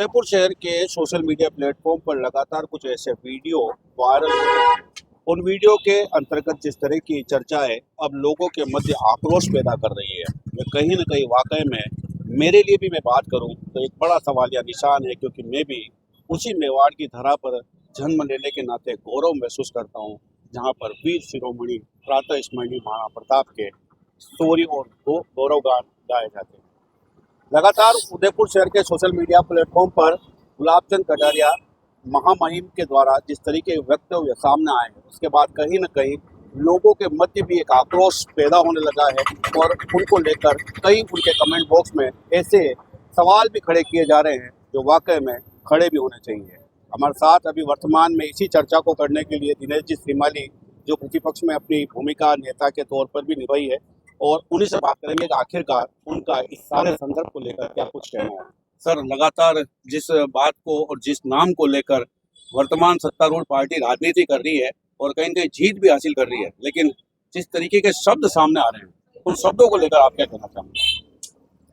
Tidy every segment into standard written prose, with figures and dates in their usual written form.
उदयपुर शहर के social media platform पर लगातार कुछ ऐसे वीडियो वायरल हो रहे हैं। उन वीडियो के अंतर्गत जिस तरह की चर्चाएं अब लोगों के मध्य आक्रोश पैदा कर रही है, वे कहीं न कहीं वाकई में मेरे लिए भी मैं बात करूं तो एक बड़ा सवालिया निशान है, क्योंकि मैं भी उसी मेवाड़ की धरा पर जन्म लेने के नाते गौरव महसूस करता हूं, जहां पर वीर शिरोमणि प्रातः स्मरणीय महाराणा प्रताप के शौर्य और गौरव गान गाए जाते हैं। लगातार उदयपुर शहर के सोशल मीडिया प्लेटफॉर्म पर गुलाबचंद कटारिया महामहिम के द्वारा जिस तरीके के वक्तव्य सामने आए हैं, उसके बाद कहीं न कहीं लोगों के मध्य भी एक आक्रोश पैदा होने लगा है और उनको लेकर कई उनके कमेंट बॉक्स में ऐसे सवाल भी खड़े किए जा रहे हैं जो वाकई में खड़े भी होने चाहिए। हमारे साथ अभी वर्तमान में इसी चर्चा को करने के लिए दिनेश जी श्रीमाली, जो प्रतिपक्ष में अपनी भूमिका नेता के तौर पर भी निभाई है, और उन्हीं से बात करेंगे कि आखिरकार उनका इस सारे संदर्भ को लेकर क्या कुछ कहना है। सर, लगातार जिस बात को और जिस नाम को लेकर वर्तमान सत्तारूढ़ पार्टी राजनीति कर रही है और कहीं न कहीं जीत भी हासिल कर रही है, लेकिन जिस तरीके के शब्द सामने आ रहे हैं, उन शब्दों को लेकर आप क्या कहना चाहेंगे?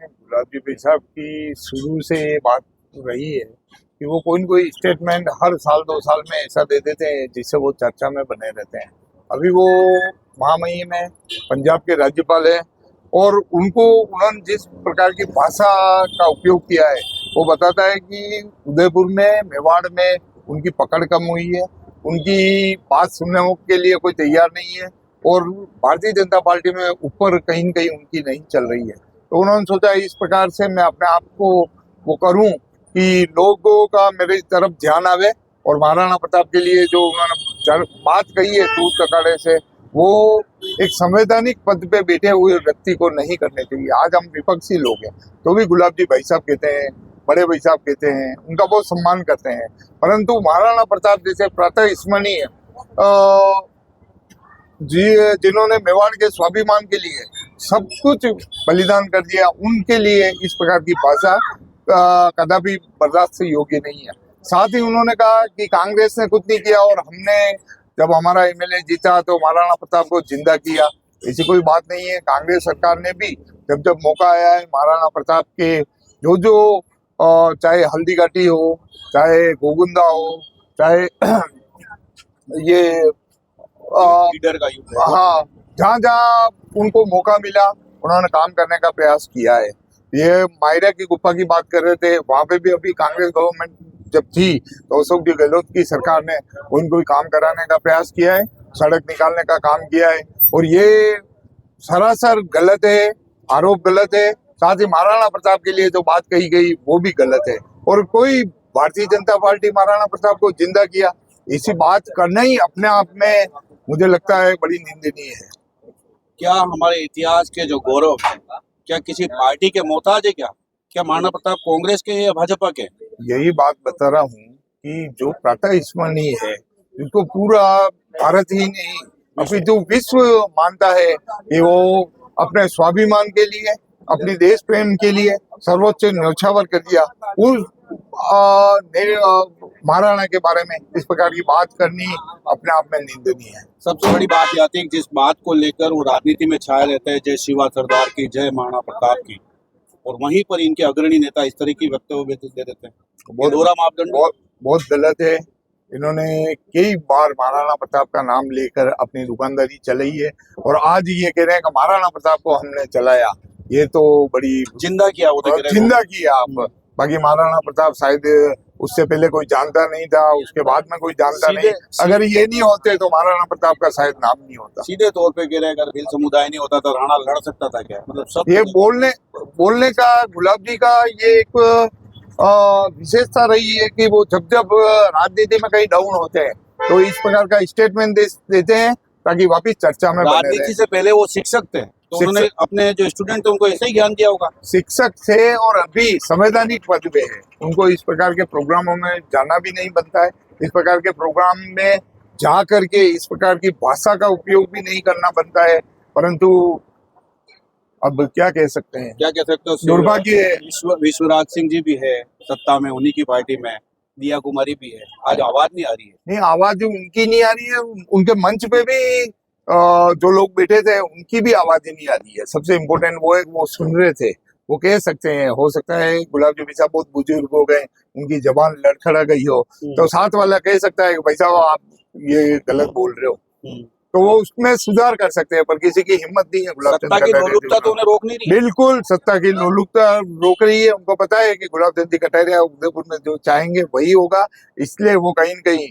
गुलाबजी भाई साहब की शुरू से ये बात रही है कि वो कोई न कोई स्टेटमेंट हर साल 2 साल में ऐसा दे देते हैं जिससे वो चर्चा में बने रहते हैं। अभी वो महामहिम है, पंजाब के राज्यपाल है, और उन्होंने जिस प्रकार की भाषा का उपयोग किया है वो बताता है कि उदयपुर में, मेवाड़ में उनकी पकड़ कम हुई है, उनकी बात सुनने के लिए कोई तैयार नहीं है, और भारतीय जनता पार्टी में ऊपर कहीं न कहीं उनकी नहीं चल रही है। तो उन्होंने सोचा इस प्रकार से मैं अपने आप को वो करूं कि लोगों का मेरी तरफ ध्यान आवे, और महाराणा प्रताप के लिए जो उन्होंने बात कही है टूट टकारे से, वो एक संवैधानिक पद पे बैठे हुए व्यक्ति को नहीं करने चाहिए। आज हम विपक्षी लोग हैं तो भी गुलाबजी भाई साहब कहते हैं, बड़े भाई साहब कहते हैं, उनका बहुत सम्मान करते हैं, परंतु महाराणा प्रताप जैसे प्रातः स्मरणीय जी जिन्होंने मेवाड़ के स्वाभिमान के लिए सब कुछ बलिदान कर दिया, उनके लिए इस प्रकार की भाषा कदापि बर्दाश्त योग्य नहीं है। साथ ही उन्होंने कहा कि कांग्रेस ने कुछ नहीं किया और हमने जब हमारा एमएलए जीता तो महाराणा प्रताप को जिंदा किया। ऐसी कोई बात नहीं है। कांग्रेस सरकार ने भी जब जब मौका आया है महाराणा प्रताप के जो चाहे हल्दी घाटी हो, चाहे गोगुंदा हो, चाहे ये लीडर का युद्ध है। हाँ, जहाँ जहाँ उनको मौका मिला उन्होंने काम करने का प्रयास किया है। ये मायरा की गुफा की बात कर रहे थे, वहां पे भी अभी कांग्रेस गवर्नमेंट जब थी तो अशोक गहलोत की सरकार ने उनको भी काम कराने का प्रयास किया है, सड़क निकालने का काम किया है, और ये सरासर गलत है, आरोप गलत है। साथ ही महाराणा प्रताप के लिए जो बात कही गई वो भी गलत है, और कोई भारतीय जनता पार्टी महाराणा प्रताप को जिंदा किया, इसी बात करना ही अपने आप में मुझे लगता है बड़ी निंदनीय है। क्या हमारे इतिहास के जो गौरव है, क्या किसी पार्टी के मोहताज है? क्या महाराणा प्रताप कांग्रेस के या भाजपा के? यही बात बता रहा हूँ कि जो प्रातः स्मरणीय है, इसको पूरा भारत ही नहीं अभी जो विश्व मानता है कि वो अपने स्वाभिमान के लिए, अपनी देश प्रेम के लिए सर्वोच्च न्यौछावर कर दिया। उस महाराणा के बारे में इस प्रकार की बात करनी अपने आप में निंदनीय है। सबसे बड़ी बात यह आती है कि जिस बात को लेकर वो राजनीति में छाए रहते हैं, जय शिवा सरदार की, जय महाराणा प्रताप की, और वहीं पर इनके अग्रणी नेता इस तरह की वक्तव्य दे देते हैं, बहुत दोहरा मापदंड बहुत गलत है। इन्होंने कई बार महाराणा प्रताप का नाम लेकर अपनी दुकानदारी चलाई है, और आज ये कह रहे हैं कि महाराणा प्रताप को हमने चलाया। ये तो बड़ी जिंदा किया, वो तो जिंदा किया आप। बाकी महाराणा प्रताप शायद उससे पहले कोई जानता नहीं था, उसके बाद में कोई जानता नहीं। अगर ये नहीं होते तो महाराणा प्रताप का शायद नाम नहीं होता। सीधे तौर पे कह रहे हैं अगर भील समुदाय नहीं होता तो राणा लड़ सकता था क्या? मतलब सब ये बोलने का गुलाब जी का ये एक विशेषता रही है कि वो जब जब राजनीति में कहीं डाउन होते हैं तो इस प्रकार का स्टेटमेंट देते हैं ताकि वापिस चर्चा में बने रहे। राजनीति से पहले वो शिक्षक थे, तो उन्होंने अपने जो स्टूडेंट थे उनको ऐसे ही ज्ञान दिया होगा। शिक्षक थे और अभी संवैधानिक पद पे है, उनको इस प्रकार के प्रोग्रामों में जाना भी नहीं बनता है। इस प्रकार के प्रोग्राम में जा करके इस प्रकार की भाषा का उपयोग भी नहीं करना बनता है, परंतु अब क्या कह सकते हैं, क्या कह सकते हो? दुर्भाग्य है। विश्वराज सिंह जी भी है सत्ता में, उन्हीं की पार्टी में दिया कुमारी भी है, आज आवाज नहीं आ रही है। नहीं, आवाज उनकी नहीं आ रही है, उनके मंच पे भी जो लोग बैठे थे उनकी भी आवाज नहीं आ रही है। सबसे इम्पोर्टेंट वो है वो सुन रहे थे, वो कह सकते हैं। हो सकता है गुलाब जी साहब बहुत बुजुर्ग हो गए, उनकी जबान लड़खड़ा गई हो, तो साथ वाला कह सकता है कि भाई साहब आप ये गलत बोल रहे हो, तो वो उसमें सुधार कर सकते हैं। पर किसी की हिम्मत नहीं है गुलाब चंद सत्ता की कटारिया लोलुपता तो उन्हें रोक नहीं रही। बिल्कुल सत्ता की लोलुपता रोक रही है। उनको पता है कि गुलाब चंद कटारिया उदयपुर में जो चाहेंगे वही होगा, इसलिए वो कहीं न कहीं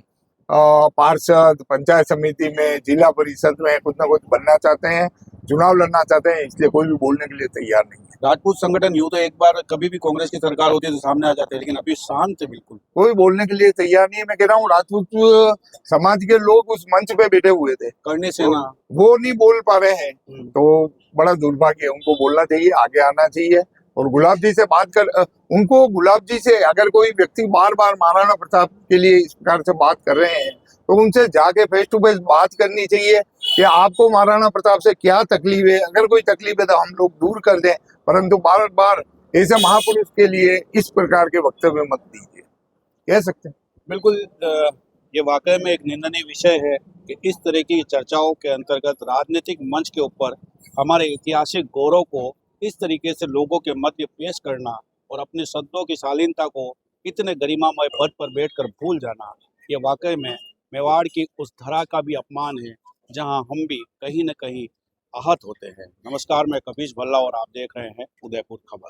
पार्षद, पंचायत समिति में, जिला परिषद में कुछ ना कुछ बनना चाहते हैं, चुनाव लड़ना चाहते हैं, इसलिए कोई भी बोलने के लिए तैयार नहीं है। राजपूत संगठन यूं तो एक बार कभी भी कांग्रेस की सरकार होती है तो सामने आ जाते हैं, लेकिन अभी शांत है बिल्कुल। कोई बोलने के लिए तैयार नहीं है। मैं कह रहा हूँ राजपूत समाज के लोग उस मंच पे बैठे हुए थे, करने से ना वो नहीं बोल पा रहे हैं, तो बड़ा दुर्भाग्य है। उनको बोलना चाहिए, आगे आना चाहिए और गुलाब जी से बात कर उनको गुलाब जी से अगर कोई व्यक्ति बार बार महाराणा प्रताप के लिए इस प्रकार से बात कर रहे हैं तो उनसे जाके फेस टू फेस बात करनी चाहिए कि आपको महाराणा प्रताप से क्या तकलीफ है। अगर कोई तकलीफ है तो हम लोग दूर कर दें, परंतु बार बार ऐसे महापुरुष के लिए इस प्रकार के वक्तव्य मत दीजिए, कह सकते हैं। बिल्कुल ये वाकई में एक निंदनीय विषय है कि इस तरह की चर्चाओं के अंतर्गत राजनीतिक मंच के ऊपर हमारे ऐतिहासिक गौरव को इस तरीके से लोगों के मध्य पेश करना और अपने संतों की शालीनता को इतने गरिमामय पद पर बैठकर भूल जाना, ये वाकई में मेवाड़ की उस धरा का भी अपमान है जहां हम भी कहीं न कहीं आहत होते हैं। नमस्कार, मैं कपीश भल्ला और आप देख रहे हैं उदयपुर खबर।